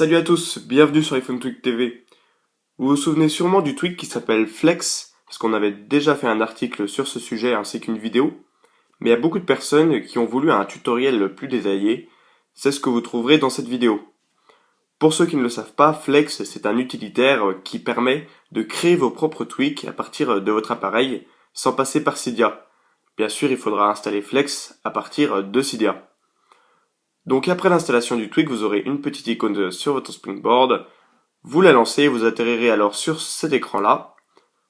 Salut à tous, bienvenue sur iPhone Tweak TV. Vous vous souvenez sûrement du tweak qui s'appelle Flex, parce qu'on avait déjà fait un article sur ce sujet ainsi qu'une vidéo, mais il y a beaucoup de personnes qui ont voulu un tutoriel plus détaillé, c'est ce que vous trouverez dans cette vidéo. Pour ceux qui ne le savent pas, Flex c'est un utilitaire qui permet de créer vos propres tweaks à partir de votre appareil sans passer par Cydia. Bien sûr, il faudra installer Flex à partir de Cydia. Donc après l'installation du tweak, vous aurez une petite icône sur votre Springboard. Vous la lancez, vous atterrirez alors sur cet écran-là.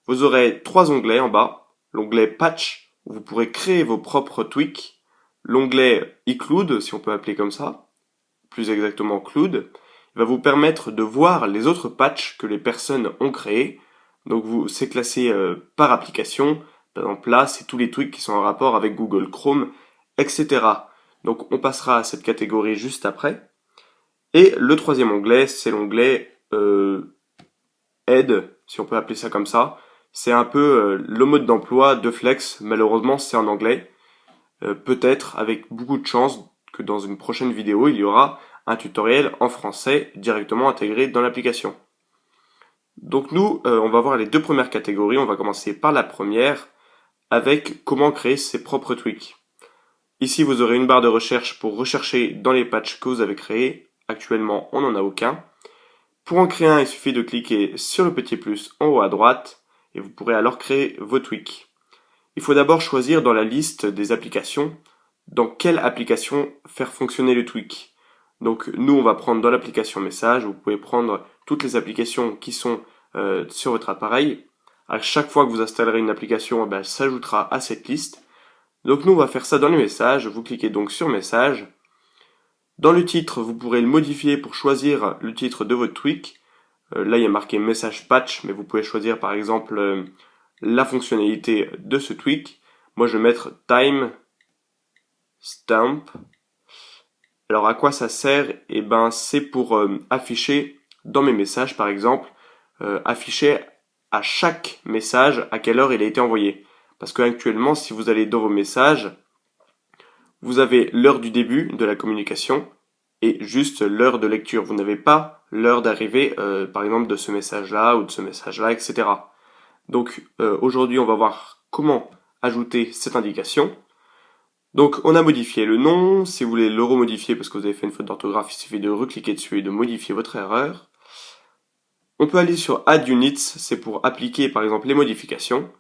Vous aurez trois onglets en bas. L'onglet Patch, où vous pourrez créer vos propres tweaks. L'onglet Include, si on peut appeler comme ça, plus exactement Cloud, il va vous permettre de voir les autres patchs que les personnes ont créés. Donc c'est classé par application. Par exemple là, c'est tous les tweaks qui sont en rapport avec Google Chrome, etc. Donc on passera à cette catégorie juste après. Et le troisième onglet, c'est l'onglet Aide, si on peut appeler ça comme ça. C'est un peu le mode d'emploi de Flex. Malheureusement, c'est en anglais. Peut-être, avec beaucoup de chance, que dans une prochaine vidéo, il y aura un tutoriel en français directement intégré dans l'application. Donc nous, on va voir les deux premières catégories. On va commencer par la première, avec comment créer ses propres tweaks. Ici, vous aurez une barre de recherche pour rechercher dans les patchs que vous avez créés. Actuellement, on n'en a aucun. Pour en créer un, il suffit de cliquer sur le petit plus en haut à droite et vous pourrez alors créer vos tweaks. Il faut d'abord choisir dans la liste des applications dans quelle application faire fonctionner le tweak. Donc nous, on va prendre dans l'application message. Vous pouvez prendre toutes les applications qui sont sur votre appareil. À chaque fois que vous installerez une application, elle s'ajoutera à cette liste. Donc nous, on va faire ça dans les messages. Vous cliquez donc sur message. Dans le titre, vous pourrez le modifier pour choisir le titre de votre tweak. Là, il y a marqué message patch, mais vous pouvez choisir par exemple la fonctionnalité de ce tweak. Moi, je vais mettre time stamp. Alors, à quoi ça sert? Eh ben, c'est pour afficher dans mes messages, par exemple, afficher à chaque message à quelle heure il a été envoyé. Parce qu'actuellement, si vous allez dans vos messages, vous avez l'heure du début de la communication et juste l'heure de lecture. Vous n'avez pas l'heure d'arrivée, par exemple, de ce message-là ou de ce message-là, etc. Donc aujourd'hui, on va voir comment ajouter cette indication. Donc on a modifié le nom. Si vous voulez le remodifier parce que vous avez fait une faute d'orthographe, il suffit de recliquer dessus et de modifier votre erreur. On peut aller sur Add Units, c'est pour appliquer par exemple les modifications.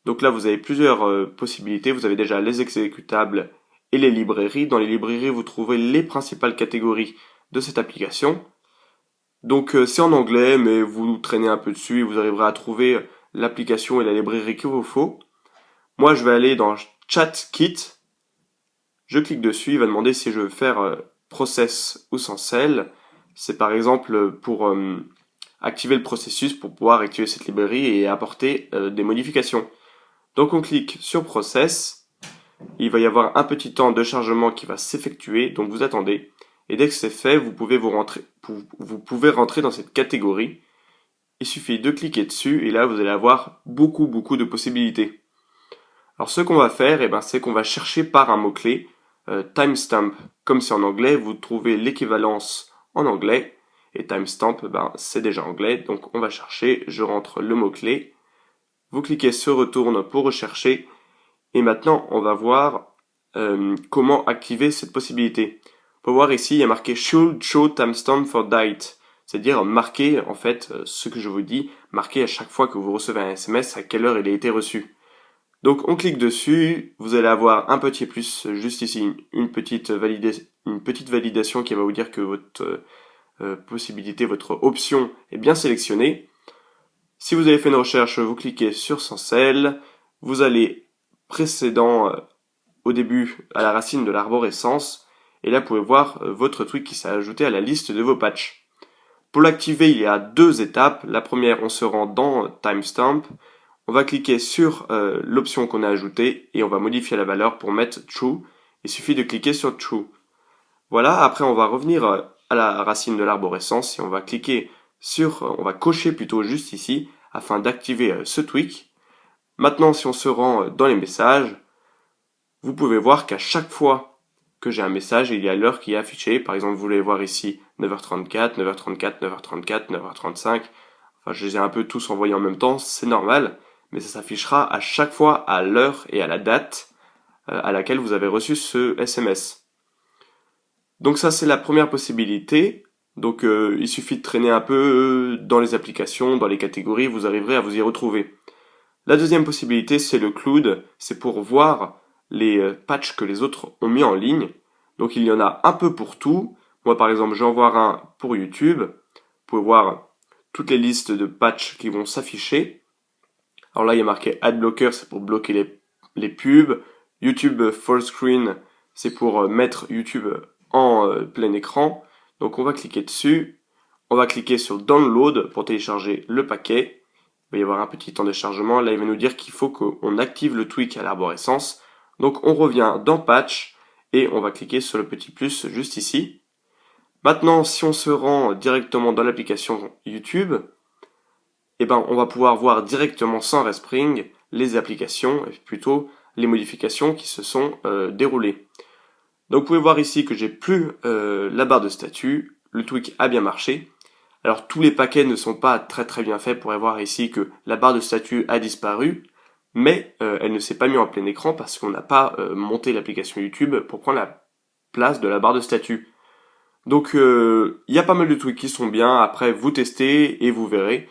Donc là, vous avez plusieurs possibilités. Vous avez déjà les exécutables et les librairies. Dans les librairies, vous trouvez les principales catégories de cette application. Donc c'est en anglais, mais vous traînez un peu dessus et vous arriverez à trouver l'application et la librairie qu'il vous faut. Moi, je vais aller dans Chat Kit. Je clique dessus, il va demander si je veux faire process ou sans cell. C'est par exemple pour activer le processus pour pouvoir activer cette librairie et apporter des modifications. Donc on clique sur Process, il va y avoir un petit temps de chargement qui va s'effectuer, donc vous attendez, et dès que c'est fait, vous pouvez rentrer dans cette catégorie. Il suffit de cliquer dessus, et là vous allez avoir beaucoup de possibilités. Alors ce qu'on va faire, c'est qu'on va chercher par un mot-clé, timestamp, comme c'est en anglais, vous trouvez l'équivalence en anglais, et timestamp, c'est déjà anglais, donc on va chercher, je rentre le mot-clé, vous cliquez sur retourne pour rechercher et maintenant on va voir comment activer cette possibilité. Pour voir ici, il y a marqué should show timestamp for date, c'est-à-dire marquer en fait ce que je vous dis, marquer à chaque fois que vous recevez un SMS à quelle heure il a été reçu. Donc on clique dessus, vous allez avoir un petit plus juste ici, une petite validation qui va vous dire que votre possibilité, votre option est bien sélectionnée. Si vous avez fait une recherche, vous cliquez sur sans cell, vous allez précédent au début à la racine de l'arborescence, et là vous pouvez voir votre tweak qui s'est ajouté à la liste de vos patchs. Pour l'activer, il y a deux étapes. La première, on se rend dans Timestamp, on va cliquer sur l'option qu'on a ajoutée et on va modifier la valeur pour mettre True. Il suffit de cliquer sur True. Voilà, après on va revenir à la racine de l'arborescence et on va cliquer on va cocher plutôt juste ici afin d'activer ce tweak. Maintenant, si on se rend dans les messages, vous pouvez voir qu'à chaque fois que j'ai un message et il y a l'heure qui est affichée. Par exemple, vous voulez voir ici 9h34, 9h34, 9h34, 9h35. Enfin, je les ai un peu tous envoyés en même temps, c'est normal, mais ça s'affichera à chaque fois à l'heure et à la date à laquelle vous avez reçu ce SMS. Donc ça, c'est la première possibilité. Donc il suffit de traîner un peu dans les applications, dans les catégories, vous arriverez à vous y retrouver. La deuxième possibilité, c'est le cloud, c'est pour voir les patchs que les autres ont mis en ligne. Donc il y en a un peu pour tout. Moi par exemple, j'en vois un pour YouTube. Vous pouvez voir toutes les listes de patchs qui vont s'afficher. Alors là, il y a marqué Adblocker, c'est pour bloquer les pubs. YouTube Full Screen, c'est pour mettre YouTube en plein écran. Donc on va cliquer dessus. On va cliquer sur Download pour télécharger le paquet. Il va y avoir un petit temps de chargement. Là, il va nous dire qu'il faut qu'on active le tweak à l'arborescence. Donc on revient dans Patch et on va cliquer sur le petit plus juste ici. Maintenant, si on se rend directement dans l'application YouTube, eh ben, on va pouvoir voir directement sans Respring les applications, et plutôt les modifications qui se sont déroulées. Donc vous pouvez voir ici que j'ai plus la barre de statut, le tweak a bien marché. Alors tous les paquets ne sont pas très bien faits, vous pourrez voir ici que la barre de statut a disparu, mais elle ne s'est pas mise en plein écran parce qu'on n'a pas monté l'application YouTube pour prendre la place de la barre de statut. Donc il y a pas mal de tweaks qui sont bien, après vous testez et vous verrez.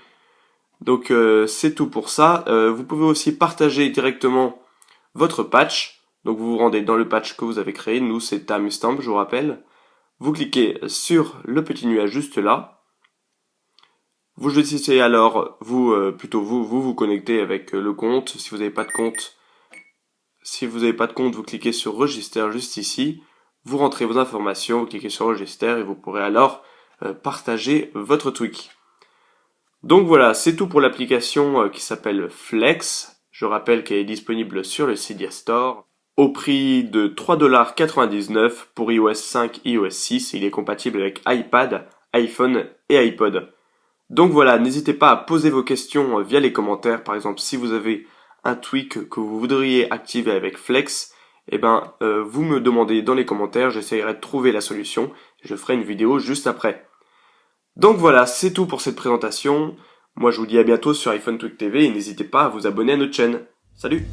Donc c'est tout pour ça. Vous pouvez aussi partager directement votre patch. Donc vous vous rendez dans le patch que vous avez créé. Nous c'est Timestamp, je vous rappelle. Vous cliquez sur le petit nuage juste là. Vous choisissez alors, vous connectez avec le compte. Si vous n'avez pas de compte, vous cliquez sur Register juste ici. Vous rentrez vos informations, vous cliquez sur Register et vous pourrez alors partager votre tweak. Donc voilà, c'est tout pour l'application qui s'appelle Flex. Je rappelle qu'elle est disponible sur le Cydia Store au prix de 3,99$ pour iOS 5 et iOS 6. Il est compatible avec iPad, iPhone et iPod. Donc voilà, n'hésitez pas à poser vos questions via les commentaires. Par exemple, si vous avez un tweak que vous voudriez activer avec Flex, vous me demandez dans les commentaires, j'essaierai de trouver la solution. Je ferai une vidéo juste après. Donc voilà, c'est tout pour cette présentation. Moi je vous dis à bientôt sur iPhone Tweak TV et n'hésitez pas à vous abonner à notre chaîne. Salut!